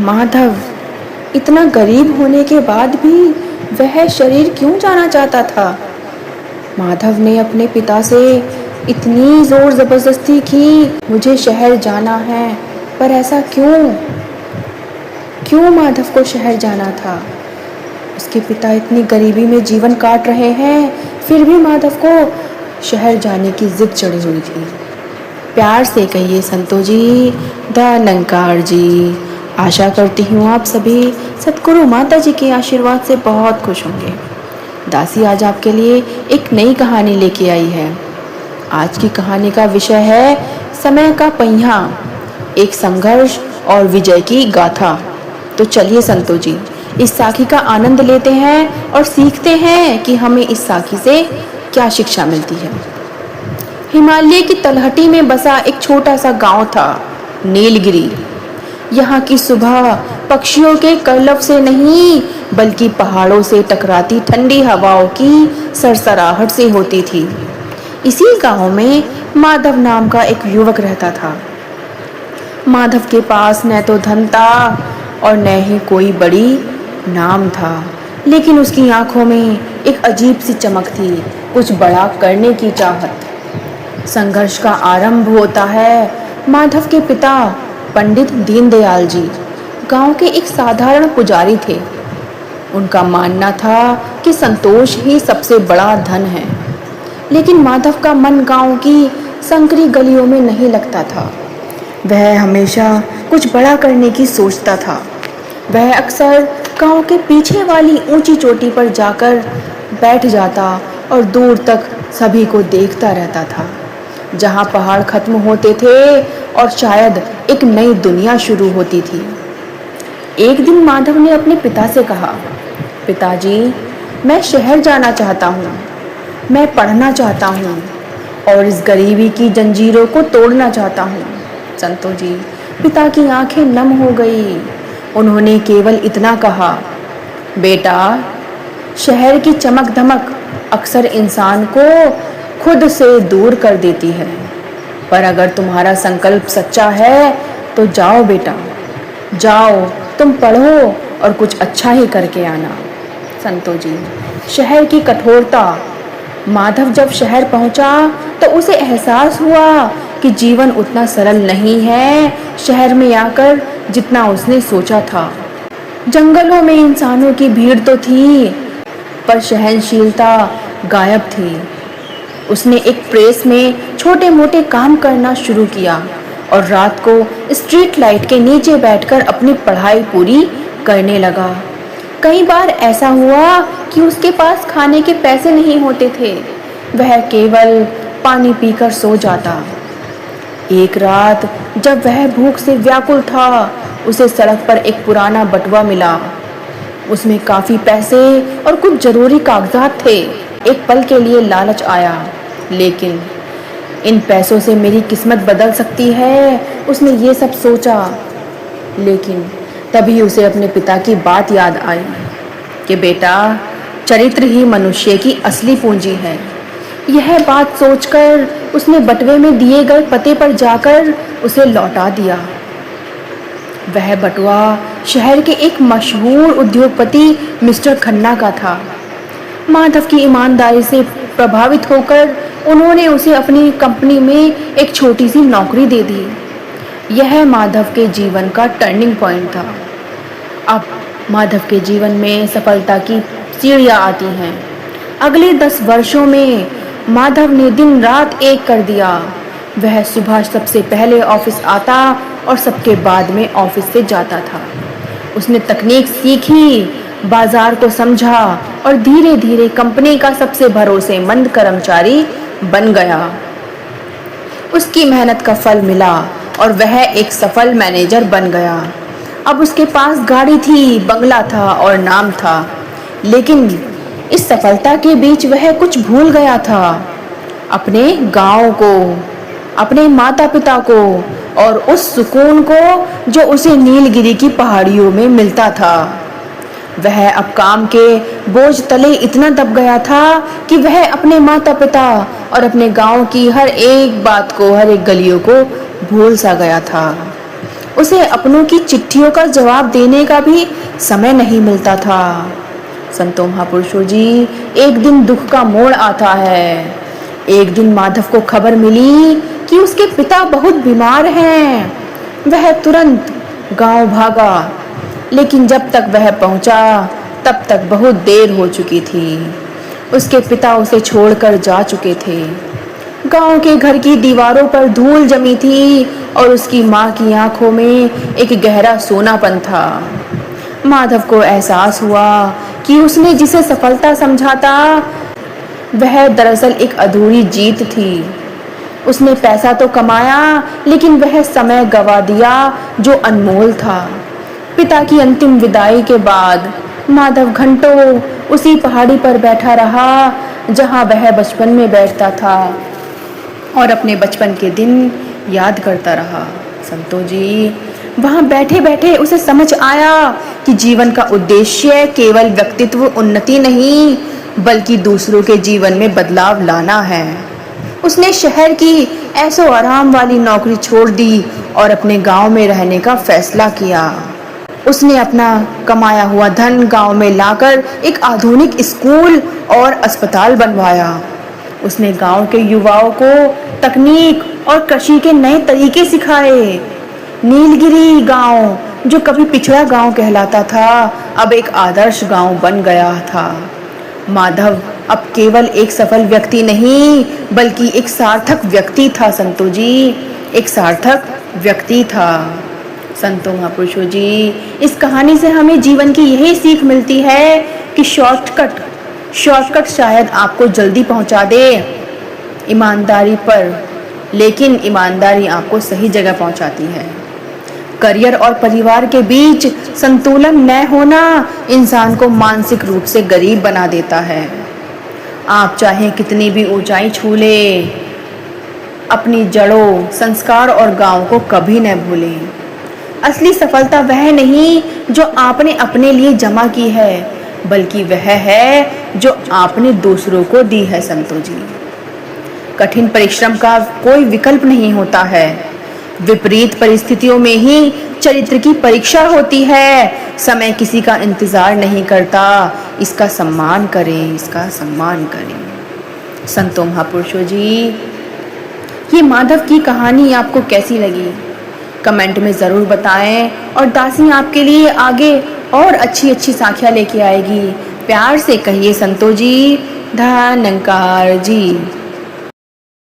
माधव इतना गरीब होने के बाद भी वह शरीर क्यों जाना चाहता था? माधव ने अपने पिता से इतनी जोर जबरदस्ती की, मुझे शहर जाना है, पर ऐसा क्यों? क्यों माधव को शहर जाना था? उसके पिता इतनी गरीबी में जीवन काट रहे हैं, फिर भी माधव को शहर जाने की जिद चढ़ी हुई थी। प्यार से कहिए संतो जी, द अलंकार जी। आशा करती हूँ आप सभी सतगुरु माता जी के आशीर्वाद से बहुत खुश होंगे। दासी आज आपके लिए एक नई कहानी लेके आई है। आज की कहानी का विषय है समय का पहिया, एक संघर्ष और विजय की गाथा। तो चलिए संतो जी, इस साखी का आनंद लेते हैं और सीखते हैं कि हमें इस साखी से क्या शिक्षा मिलती है। हिमालय की तलहटी में बसा एक छोटा सा गांव था, नीलगिरी। यहाँ की सुबह पक्षियों के कलरव से नहीं, बल्कि पहाड़ों से टकराती ठंडी हवाओं की सरसराहट से होती थी। इसी गांव में माधव नाम का एक युवक रहता था। माधव के पास न तो धन था और न ही कोई बड़ी नाम था, लेकिन उसकी आंखों में एक अजीब सी चमक थी, कुछ बड़ा करने की चाहत। संघर्ष का आरंभ होता है। माधव के पिता पंडित दीनदयाल जी गांव के एक साधारण पुजारी थे। उनका मानना था कि संतोष ही सबसे बड़ा धन है, लेकिन माधव का मन गांव की संकरी गलियों में नहीं लगता था। वह हमेशा कुछ बड़ा करने की सोचता था। वह अक्सर गांव के पीछे वाली ऊंची चोटी पर जाकर बैठ जाता और दूर तक सभी को देखता रहता था, जहां पहाड़ खत्म होते थे और शायद एक नई दुनिया शुरू होती थी। एक दिन माधव ने अपने पिता से कहा, पिताजी, मैं शहर जाना चाहता हूँ, मैं पढ़ना चाहता हूँ और इस गरीबी की जंजीरों को तोड़ना चाहता हूँ। संतो जी, पिता की आंखें नम हो गई। उन्होंने केवल इतना कहा, बेटा, शहर की चमक धमक अक्सर इंसान को खुद से दूर कर देती है, पर अगर तुम्हारा संकल्प सच्चा है तो जाओ बेटा, जाओ, तुम पढ़ो और कुछ अच्छा ही करके आना। संतो जी, शहर की कठोरता। माधव जब शहर पहुंचा तो उसे एहसास हुआ कि जीवन उतना सरल नहीं है शहर में आकर जितना उसने सोचा था। जंगलों में इंसानों की भीड़ तो थी, पर सहनशीलता गायब थी। उसने एक प्रेस में छोटे मोटे काम करना शुरू किया और रात को स्ट्रीट लाइट के नीचे बैठकर अपनी पढ़ाई पूरी करने लगा। कई बार ऐसा हुआ कि उसके पास खाने के पैसे नहीं होते थे, वह केवल पानी पीकर सो जाता। एक रात जब वह भूख से व्याकुल था, उसे सड़क पर एक पुराना बटुआ मिला। उसमें काफी पैसे और कुछ जरूरी कागजात थे। एक पल के लिए लालच आया, लेकिन इन पैसों से मेरी किस्मत बदल सकती है, उसने ये सब सोचा। लेकिन तभी उसे अपने पिता की बात याद आई कि बेटा, चरित्र ही मनुष्य की असली पूंजी है। यह बात सोचकर उसने बटुए में दिए गए पते पर जाकर उसे लौटा दिया। वह बटुआ शहर के एक मशहूर उद्योगपति मिस्टर खन्ना का था। माधव की ईमानदारी से प्रभावित होकर उन्होंने उसे अपनी कंपनी में एक छोटी सी नौकरी दे दी। यह माधव के जीवन का टर्निंग पॉइंट था। अब माधव के जीवन में सफलता की सीढ़ियां आती हैं। अगले 10 वर्षों में माधव ने दिन रात एक कर दिया। वह सुबह सबसे पहले ऑफिस आता और सबके बाद में ऑफिस से जाता था। उसने तकनीक सीखी, बाजार को समझा और धीरे धीरे कंपनी का सबसे भरोसेमंद कर्मचारी बन गया। उसकी मेहनत का फल मिला और वह एक सफल मैनेजर बन गया। अब उसके पास गाड़ी थी, बंगला था और नाम था, लेकिन इस सफलता के बीच वह कुछ भूल गया था, अपने गांव को, अपने माता पिता को और उस सुकून को जो उसे नीलगिरी की पहाड़ियों में मिलता था। वह अब काम के बोझ तले इतना दब गया था कि वह अपने माता पिता और अपने गांव की हर एक बात को, हर एक गलियों को भूल सा गया था। उसे अपनों की चिट्ठियों का जवाब देने का भी समय नहीं मिलता था। संतो महापुरुषों जी, एक दिन दुख का मोड़ आता है। एक दिन माधव को खबर मिली कि उसके पिता बहुत बीमार हैं। वह तुरंत गांव भागा, लेकिन जब तक वह पहुंचा तब तक बहुत देर हो चुकी थी। उसके पिता उसे छोड़कर जा चुके थे। गांव के घर की दीवारों पर धूल जमी थी और उसकी माँ की आंखों में एक गहरा सोनापन था। माधव को एहसास हुआ कि उसने जिसे सफलता समझा था वह दरअसल एक अधूरी जीत थी। उसने पैसा तो कमाया, लेकिन वह समय गवा दिया जो अनमोल था। पिता की अंतिम विदाई के बाद माधव घंटों उसी पहाड़ी पर बैठा रहा जहां वह बचपन में बैठता था और अपने बचपन के दिन याद करता रहा। संतो जी, वहां बैठे बैठे उसे समझ आया कि जीवन का उद्देश्य केवल व्यक्तित्व उन्नति नहीं, बल्कि दूसरों के जीवन में बदलाव लाना है। उसने शहर की ऐसो आराम वाली नौकरी छोड़ दी और अपने गांव में रहने का फैसला किया। उसने अपना कमाया हुआ धन गांव में लाकर एक आधुनिक स्कूल और अस्पताल बनवाया। उसने गांव के युवाओं को तकनीक और कृषि के नए तरीके सिखाए। नीलगिरी गांव, जो कभी पिछड़ा गांव कहलाता था, अब एक आदर्श गांव बन गया था। माधव अब केवल एक सफल व्यक्ति नहीं, बल्कि एक सार्थक व्यक्ति था। संतो जी, एक सार्थक व्यक्ति था। संतो महापुरुषों जी, इस कहानी से हमें जीवन की यही सीख मिलती है कि शॉर्टकट शायद आपको जल्दी पहुंचा दे ईमानदारी पर, लेकिन ईमानदारी आपको सही जगह पहुंचाती है। करियर और परिवार के बीच संतुलन न होना इंसान को मानसिक रूप से गरीब बना देता है। आप चाहे कितनी भी ऊंचाई छू ले, अपनी जड़ों, संस्कार और गांव को कभी न भूलें। असली सफलता वह नहीं जो आपने अपने लिए जमा की है, बल्कि वह है जो आपने दूसरों को दी है। संतो जी, कठिन परिश्रम का कोई विकल्प नहीं होता है। विपरीत परिस्थितियों में ही चरित्र की परीक्षा होती है। समय किसी का इंतजार नहीं करता, इसका सम्मान करें, इसका सम्मान करें। संतो महापुरुषों जी, ये माधव की कहानी आपको कैसी लगी? कमेंट में ज़रूर बताएं और दासी आपके लिए आगे और अच्छी साखियाँ लेके आएगी। प्यार से कहिए संतो जी, धन्यकार जी।